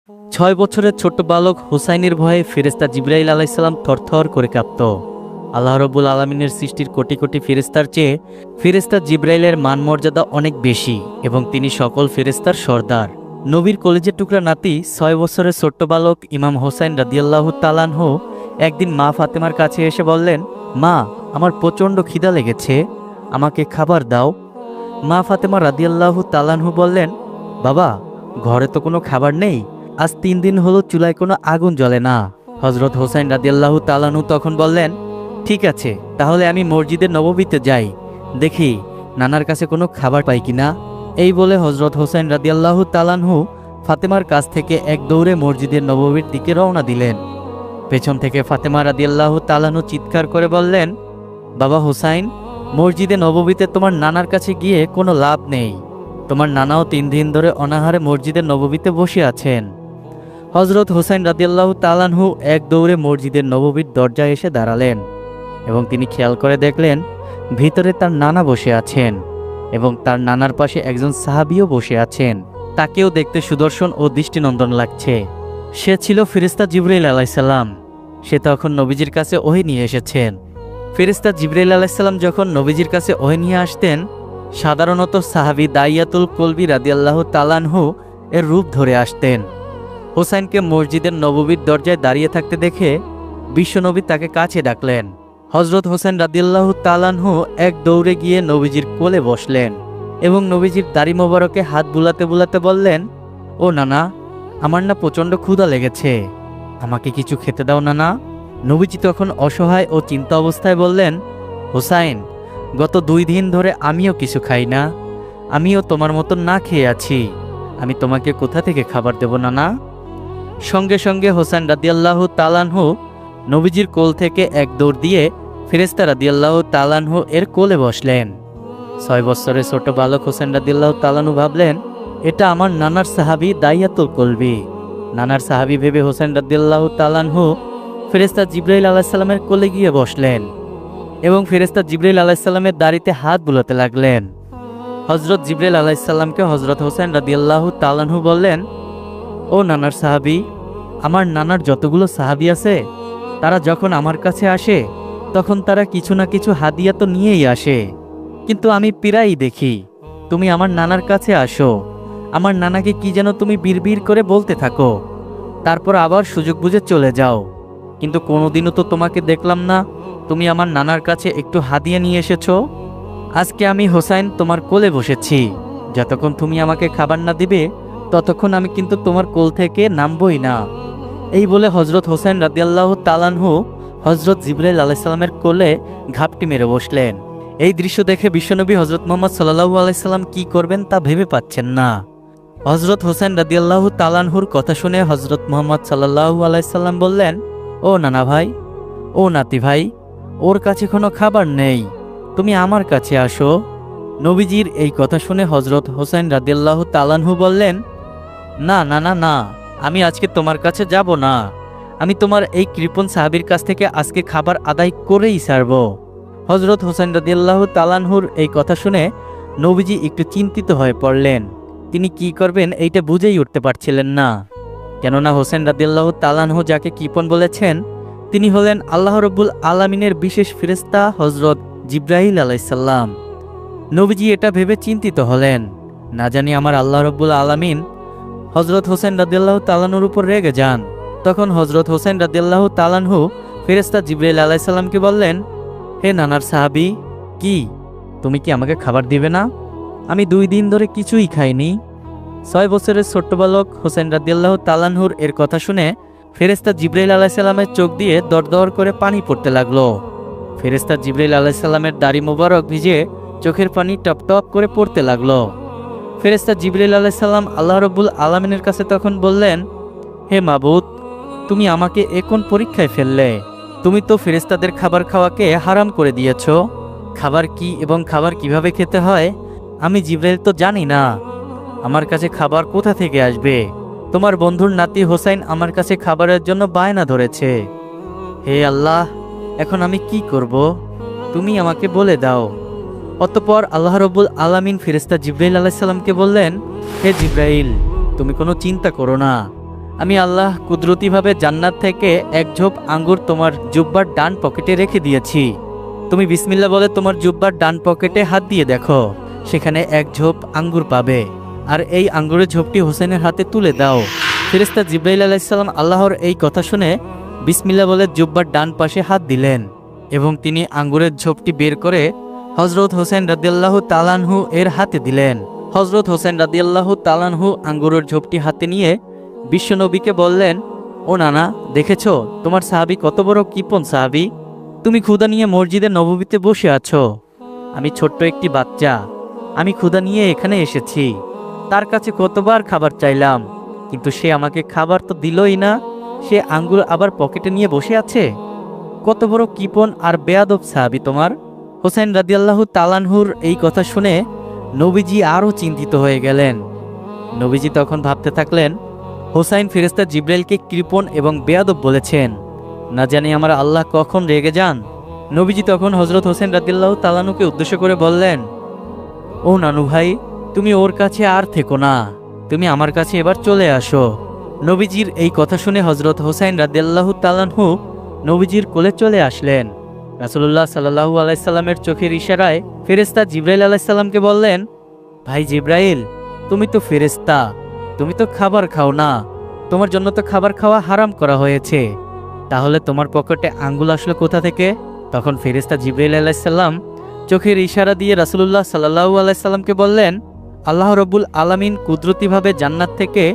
6 বছরের ছোট্ট বালক হুসাইনের ভয়ে ফেরেশতা জিবরাইল আলাইহিসসালাম থরথর করে কাঁপত। আল্লাহ রব্বুল আলমিনের সৃষ্টির কোটি কোটি ফেরেশতার চেয়ে ফেরেশতা জিবরাইলের মান মর্যাদা অনেক বেশি এবং তিনি সকল ফেরেশতার সর্দার। নবীর কলেজের টুকরা নাতি 6 বছরের ছোট্ট বালক ইমাম হোসাইন রাদিয়াল্লাহু তাআলা আনহু একদিন মা ফাতেমার কাছে এসে বললেন, মা, আমার প্রচণ্ড খিদা লেগেছে, আমাকে খাবার দাও। মা ফাতেমা রাদিয়াল্লাহু তাআলা আনহু বললেন, বাবা, ঘরে তো কোনো খাবার নেই, আজ 3 দিন হলো চুলায় কোনো আগুন জ্বলে না। হজরত হোসাইন রাদিয়াল্লাহু তাআলা আনহু তখন বললেন, ঠিক আছে, তাহলে আমি মসজিদে নববীতে যাই, দেখি নানার কাছে কোনো খাবার পাই কিনা। এই বলে হজরত হোসাইন রাদিয়াল্লাহু তাআলা আনহু ফাতেমার কাছ থেকে এক দৌড়ে মসজিদের নববীর দিকে রওনা দিলেন। পেছন থেকে ফাতেমা রাদিয়াল্লাহু তাআলা আনহু চিৎকার করে বললেন, বাবা হোসাইন, মসজিদে নববীতে তোমার নানার কাছে গিয়ে কোনো লাভ নেই, তোমার নানাও 3 দিন ধরে অনাহারে মসজিদের নববীতে বসে আছেন। হজরত হোসাইন রাদিয়াল্লাহু তাআলা আনহু এক দৌড়ে মসজিদের নববীর দরজায় এসে দাঁড়ালেন এবং তিনি খেয়াল করে দেখলেন ভিতরে তার নানা বসে আছেন এবং তার নানার পাশে একজন সাহাবীও বসে আছেন। তাকেও দেখতে সুদর্শন ও দৃষ্টিনন্দন লাগছে। সে ছিল ফেরেশতা জিবরাইল আলাইহিসসালাম। সে তখন নবীজির কাছে ওহী নিয়ে এসেছেন। ফেরেশতা জিবরাইল আলাইহিসসালাম যখন নবীজির কাছে ওহী নিয়ে আসতেন, সাধারণত সাহাবী দাইয়াতুল কলবি রাদিয়াল্লাহু তাআলা আনহু এর রূপ ধরে আসতেন। হোসাইনকে মসজিদের নববীর দরজায় দাঁড়িয়ে থাকতে দেখে বিশ্বনবী তাকে কাছে ডাকলেন। হজরত হোসেন রাদিয়াল্লাহু তাআলা আনহু এক দৌড়ে গিয়ে নবীজির কোলে বসলেন এবং নবীজির দাড়ি মোবারকে হাত বুলাতে বুলাতে বললেন, ও নানা, আমার না প্রচণ্ড ক্ষুধা লেগেছে, আমাকে কিছু খেতে দাও নানা। নবীজি তখন অসহায় ও চিন্তা অবস্থায় বললেন, হোসাইন, গত 2 দিন ধরে আমিও কিছু খাই না, আমিও তোমার মতো না খেয়ে আছি, আমি তোমাকে কোথা থেকে খাবার দেব নানা। সঙ্গে সঙ্গে হোসেন রাদিয়াল্লাহু তাআলা আনহু নবীজির কোল থেকে এক দৌড় দিয়ে ফেরেশতা রাদিয়াল্লাহু তাআলা আনহু এর কোলে বসলেন। 6 বছরের ছোট বালক হোসেন রাদিয়াল্লাহু তাআলা আনহু ভাবলেন, এটা আমার নানার সাহাবী দাইয়াতুল কলবি। নানার সাহাবী ভেবে হোসেন রাদিয়াল্লাহু তাআলা আনহু ফেরেশতা জিবরাইল আলাইহিস সালামের কোলে গিয়ে বসলেন এবং ফেরেশতা জিবরাইল আলাইহিস সালামের দাড়িতে হাত বুলাতে লাগলেন। হযরত জিবরাইল আলাইহিস সালামকে হযরত হোসেন রাদিয়াল্লাহু তাআলা আনহু বললেন, ও নানার সাহাবী, আমার নানার যতগুলো সাহাবী আছে তারা যখন আমার কাছে আসে তখন তারা কিছু না কিছু হাদিয়া তো নিয়েই আসে, কিন্তু আমি প্রায়ই দেখি তুমি আমার নানার কাছে আসো, আমার নানাকে কি যেন তুমি বিড়বিড় করে বলতে থাকো, তারপর আবার সুযোগ বুঝে চলে যাও, কিন্তু কোনোদিনও তো তোমাকে দেখলাম না তুমি আমার নানার কাছে একটু হাদিয়া নিয়ে এসেছো। আজকে আমি হোসাইন তোমার কোলে বসেছি, যতক্ষণ তুমি আমাকে খাবার না দিবে ততক্ষণ আমি কিন্তু তোমার কোল থেকে নামবই না। এই বলে হজরত হোসেন রাদিয়াল্লাহু তাআলা আনহু হজরত জিবরাইল আলাইহিস সালামের কোলে ঘাপটি মেরে বসলেন। এই দৃশ্য দেখে বিশ্বনবী হজরত মুহাম্মদ সাল্লাল্লাহু আলাইহি সাল্লাম কি করবেন তা ভেবে পাচ্ছেন না। হজরত হোসেন রাদিয়াল্লাহু তাআলা আনহুর কথা শুনে হজরত মুহাম্মদ সাল্লাল্লাহু আলাইহি সাল্লাম বললেন, ও নানা ভাই, ও নাতি ভাই, ওর কাছে কোনো খাবার নেই, তুমি আমার কাছে আসো। নবীজির এই কথা শুনে হজরত হোসেন রাদিয়াল্লাহু তাআলা আনহু বললেন, না নানা না, আমি আজকে তোমার কাছে যাব না, আমি তোমার এই কৃপণ সাহাবীর কাছ থেকে আজকে খাবার আদায় করেই ছাড়ব। হজরত হোসেন রাদিয়াল্লাহু তাআলা আনহুর এই কথা শুনে নবীজি একটু চিন্তিত হয়ে পড়লেন। তিনি কি করবেন এইটা বুঝেই উঠতে পারছিলেন না, কেননা হোসেন রাদিয়াল্লাহু তাআলা আনহু যাকে কৃপণ বলেছেন তিনি হলেন আল্লাহ রব্বুল আলামিনের বিশেষ ফেরেশতা হজরত জিবরাইল আলাইহিস সালাম। নবীজি এটা ভেবে চিন্তিত হলেন, না জানি আমার আল্লাহ রব্বুল আলামিন হজরত হোসেন রাদিয়াল্লাহু তাআলা আনহুর উপর রেগে যান। তখন হজরত হোসেন রাদিয়াল্লাহু তাআলা আনহু ফেরেশতা জিবরাইল আলাইহিস সালামকে বললেন, হে নানার সাহাবী, কি তুমি কি আমাকে খাবার দিবে না? আমি 2 দিন ধরে কিছুই খাইনি। 6 বছরের ছোট্ট বালক হোসেন রাদিয়াল্লাহু তাআলা আনহুর এর কথা শুনে ফেরেশতা জিবরাইল আলাইহিস সালামের চোখ দিয়ে দরদর করে পানি পড়তে লাগলো। ফেরেশতা জিবরাইল আলাইহিস সালামের দাড়ি মোবারক ভিজে চোখের পানি টপ টপ করে পড়তে লাগলো। ফেরেশতা জিবরাইল আলাইহিস সালাম আল্লাহ রব্বুল আলামিনের কাছে তখন বললেন, হে মাবুদ, তুমি আমাকে এ কোন পরীক্ষায় ফেললে? তুমি তো ফেরেশতাদের খাবার খাওয়াকে হারাম করে দিয়েছ। খাবার কি এবং খাবার কিভাবে খেতে হয় আমি জিবরাইল তো জানি না, আমার কাছে খাবার কোথা থেকে আসবে? তোমার বন্ধুর নাতি হোসাইন আমার কাছে খাবারের জন্য বায়না ধরেছে। হে আল্লাহ, এখন আমি কি করব? তুমি আমাকে বলে দাও। অতঃপর আল্লাহ রব্বুল আলামিন ফেরেশতা জিবরাইল আলাইহিস সালামকে বললেন, হে জিবরাইল, তুমি কোনো চিন্তা করো না, আমি আল্লাহ কুদরতিভাবে জান্নাত থেকে এক ঝোপ আঙ্গুর তোমার জুব্বার ডান পকেটে রেখে দিয়েছি। তুমি বিসমিল্লাহ বলে তোমার জুব্বার ডান পকেটে হাত দিয়ে দেখো, সেখানে এক ঝোপ আঙ্গুর পাবে, আর এই আঙ্গুরের ঝোপটি হোসেনের হাতে তুলে দাও। ফেরেশতা জিবরাইল আলাইহিসসালাম আল্লাহর এই কথা শুনে বিসমিল্লাহ বলে জুব্বার ডান পাশে হাত দিলেন এবং তিনি আঙ্গুরের ঝোপটি বের করে হযরত হোসেন রাদিয়াল্লাহু তাআলা আনহু এর হাতে দিলেন। হযরত হোসেন রাদিয়াল্লাহু তাআলা আনহু আঙ্গুরের ঝোপটি হাতে নিয়ে বিশ্বনবীকে বললেন, ও নানা, দেখেছো তোমার সাহাবী কত বড় কৃপণ সাহাবী? তুমি ক্ষুধা নিয়ে মসজিদে নববীতে বসে আছো, আমি ছোট্ট একটি বাচ্চা, আমি ক্ষুধা নিয়ে এখানে এসেছি, তার কাছে কতবার খাবার চাইলাম, কিন্তু সে আমাকে খাবার তো দিলই না, সে আঙ্গুর আবার পকেটে নিয়ে বসে আছে। কত বড় কৃপণ আর বেয়াদব সাহাবী তোমার। হোসেন রাদিয়াল্লাহু তাআলা আনহুর এই কথা শুনে নবীজি আরও চিন্তিত হয়ে গেলেন। নবীজি তখন ভাবতে থাকলেন, হোসাইন ফেরেশতা জিবরাইলকে কৃপণ এবং বেয়াদব বলেছেন, না জানি আমার আল্লাহ কখন রেগে যান। নবীজি তখন হযরত হোসেন রাদিয়াল্লাহু তাআলা আনহুকে উদ্দেশ্য করে বললেন, ও নানু ভাই, তুমি ওর কাছে আর থেকো না, তুমি আমার কাছে এবার চলে আসো। নবীজির এই কথা শুনে হযরত হোসাইন রাদিয়াল্লাহু তাআলা আনহু নবীজির কোলে চলে আসলেন। রাসূলুল্লাহ সাল্লাল্লাহু আলাইহি সাল্লামের চোখের ইশারায় ফেরেশতা জিবরাইল আলাইহিস সালামকে বললেন, ভাই জিবরাইল, তুমি তো ফেরেশতা, তুমি তো খাবার খাও না, তোমার জন্য তো খাবার খাওয়া হারাম করা হয়েছে, তাহলে তোমার পকেটে আঙ্গুল আসলো কোথা থেকে? তখন ফেরেশতা জিবরাইল আলাইহিস সালাম চোখের ইশারা দিয়ে রাসূলুল্লাহ সাল্লাল্লাহু আলাইহি সাল্লামকে বললেন, আল্লাহ রব্বুল আলামিন কুদরতিভাবে জান্নাত থেকে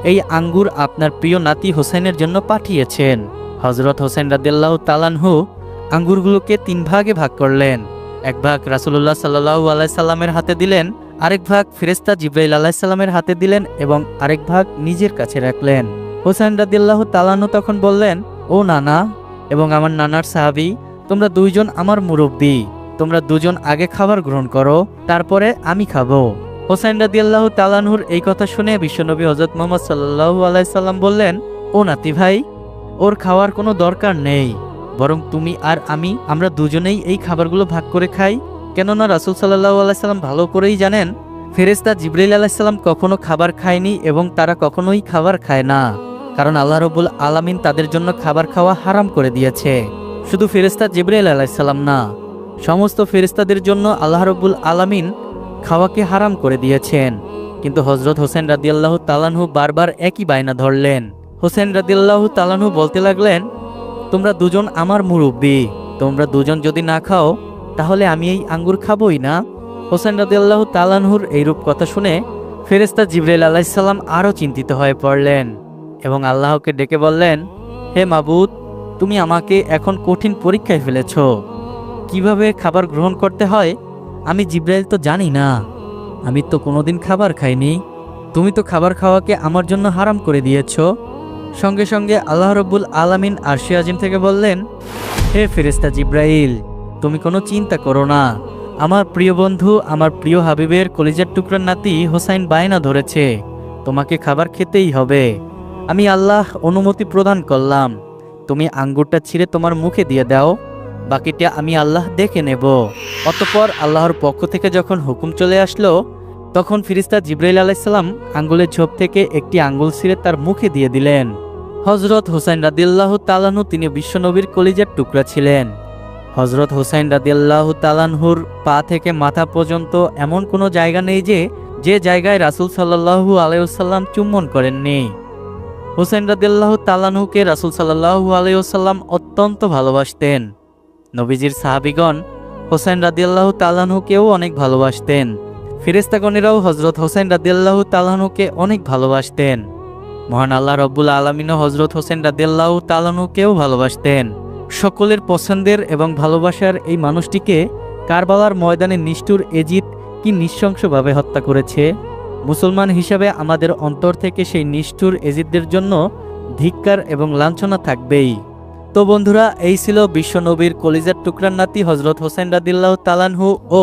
এই আঙ্গুর আপনার প্রিয় নাতি হোসেনের জন্য পাঠিয়েছেন। হযরত হোসেন রাদিয়াল্লাহু তাআলা আনহু আঙ্গুরগুলোকে 3 ভাগে ভাগ করলেন। এক ভাগ রাসূলুল্লাহ সাল্লাল্লাহু আলাইহি সাল্লামের হাতে দিলেন, আরেক ভাগ ফেরেশতা জিবরাইল আলাইহিস সালামের হাতে দিলেন এবং আরেক ভাগ নিজের কাছে রাখলেন। হোসেন রাদিয়াল্লাহু তাআলা আনহু তখন বললেন, ও নানা এবং আমার নানার সাহাবী, তোমরা দুইজন আমার মুরব্বী, তোমরা দুজন আগে খাবার গ্রহণ করো, তারপরে আমি খাবো। হোসেন রাদিয়াল্লাহু তাআলা আনহুর এই কথা শুনে বিশ্বনবী হযরত মুহাম্মদ সাল্লাল্লাহু আলাইহি সাল্লাম বললেন, ও নাতি ভাই, ওর খাওয়ার কোনো দরকার নেই, বরং তুমি আর আমরা দুজনেই এই খাবারগুলো ভাগ করে খাই। কেননা রাসূল সাল্লাল্লাহু আলাইহি সাল্লাম ভালো করেই জানেন ফেরেশতা জিবরাইল আলাইহিস সালাম কখনো খাবার খায়নি এবং তারা কখনোই খাবার খায় না, কারণ আল্লাহ রাব্বুল আলামিন তাদের জন্য খাবার খাওয়া হারাম করে দিয়েছে। শুধু ফেরেশতা জিবরাইল আলাইহিস সালাম না, সমস্ত ফেরেশতাদের জন্য আল্লাহ রাব্বুল আলামিন খাওয়াকে হারাম করে দিয়েছেন। কিন্তু হযরত হোসেন রাদিয়াল্লাহু তাআলা আনহু বারবার একই বায়না ধরলেন। হোসেন রাদিয়াল্লাহু তাআলা আনহু বলতে লাগলেন, তোমরা দুজন আমার মুরব্বী, তোমরা দুজন যদি না খাও তাহলে আমি এই আঙ্গুর খাবই না। হোসেন রাদিয়াল্লাহু তাআলা আনহুর এইরূপ কথা শুনে ফেরেশতা জিবরাইল আলাইহিস সালাম আরও চিন্তিত হয়ে পড়লেন এবং আল্লাহকে ডেকে বললেন, হে মাবুদ, তুমি আমাকে এখন কঠিন পরীক্ষায় ফেলেছ, কিভাবে খাবার গ্রহণ করতে হয় আমি জিবরাইল তো জানি না, আমি তো কোনোদিন খাবার খাইনি, তুমি তো খাবার খাওয়াকে আমার জন্য হারাম করে দিয়েছ। সঙ্গে সঙ্গে আল্লাহ রব্বুল আলামিন আরশে আজিম থেকে বললেন, হে ফেরেশতা জিবরাইল, তুমি কোনো চিন্তা করো না, আমার প্রিয় বন্ধু আমার প্রিয় হাবিবের কলিজার টুকরার নাতি হোসাইন বায়না ধরেছে, তোমাকে খাবার খেতেই হবে, আমি আল্লাহ অনুমতি প্রদান করলাম, তুমি আঙ্গুরটা ছিঁড়ে তোমার মুখে দিয়ে দাও, বাকিটা আমি আল্লাহ দেখে নেব। অতঃপর আল্লাহর পক্ষ থেকে যখন হুকুম চলে আসলো, তখন ফেরেশতা জিবরাইল আলাইহিস সালাম আঙ্গুলের ঝোপ থেকে একটি আঙ্গুল ছিঁড়ে তার মুখে দিয়ে দিলেন। হযরত হোসেন রাদিয়াল্লাহু তাআলা আনহু তিনি বিশ্বনবীর কলিজার টুকরা ছিলেন। হযরত হোসেন রাদিয়াল্লাহু তাআলা আনহুর পা থেকে মাথা পর্যন্ত এমন কোনো জায়গা নেই যে জায়গায় রাসূল সাল্লাল্লাহু আলাইহি ওয়াসাল্লাম চুম্বন করেননি। হোসেন রাদিয়াল্লাহু তাআলা আনহুকে রাসূল সাল্লাল্লাহু আলাইহি ওয়াসাল্লাম অত্যন্ত ভালোবাসতেন। নবীজির সাহাবীগণ হোসেন রাদিয়াল্লাহু তাআলা আনহুকেও অনেক ভালোবাসতেন। ফেরেশতাগণেরাও হযরত হোসেন রাদিয়াল্লাহু তাআলা আনহুকে অনেক ভালোবাসতেন। মহান আল্লাহ রব্বুল আলামিনও হযরত হোসেন রাদিয়াল্লাহু তাআলা আনহুকেও ভালোবাসতেন। সকলের পছন্দের এবং ভালোবাসার এই মানুষটিকে কারবালার ময়দানে নিষ্ঠুর এজিদ কি নৃশংসভাবে হত্যা করেছে। মুসলমান হিসাবে আমাদের অন্তর থেকে সেই নিষ্ঠুর এজিদদের জন্য ধিক্কার এবং লাঞ্ছনা থাকবেই। তো বন্ধুরা, এই ছিল বিশ্বনবীর কলিজার টুকরার নাতি হযরত হোসেন রাদিয়াল্লাহু তাআলা আনহু ও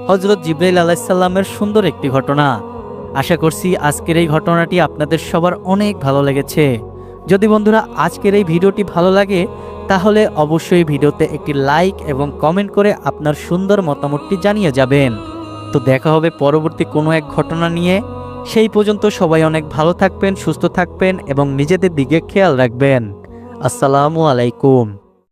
হযরত জিবরাইল আলাইহিস সালামের সুন্দর একটি ঘটনা। আশা করছি আজকের এই ঘটনাটি আপনাদের সবার অনেক ভালো লেগেছে। যদি বন্ধুরা আজকের এই ভিডিওটি ভালো লাগে তাহলে অবশ্যই ভিডিওতে একটি লাইক এবং কমেন্ট করে আপনার সুন্দর মতামতটি জানিয়ে যাবেন। তো দেখা হবে পরবর্তী কোনো এক ঘটনা নিয়ে। সেই পর্যন্ত সবাই অনেক ভালো থাকবেন, সুস্থ থাকবেন এবং নিজেদের দিকে খেয়াল রাখবেন। আসসালামু আলাইকুম।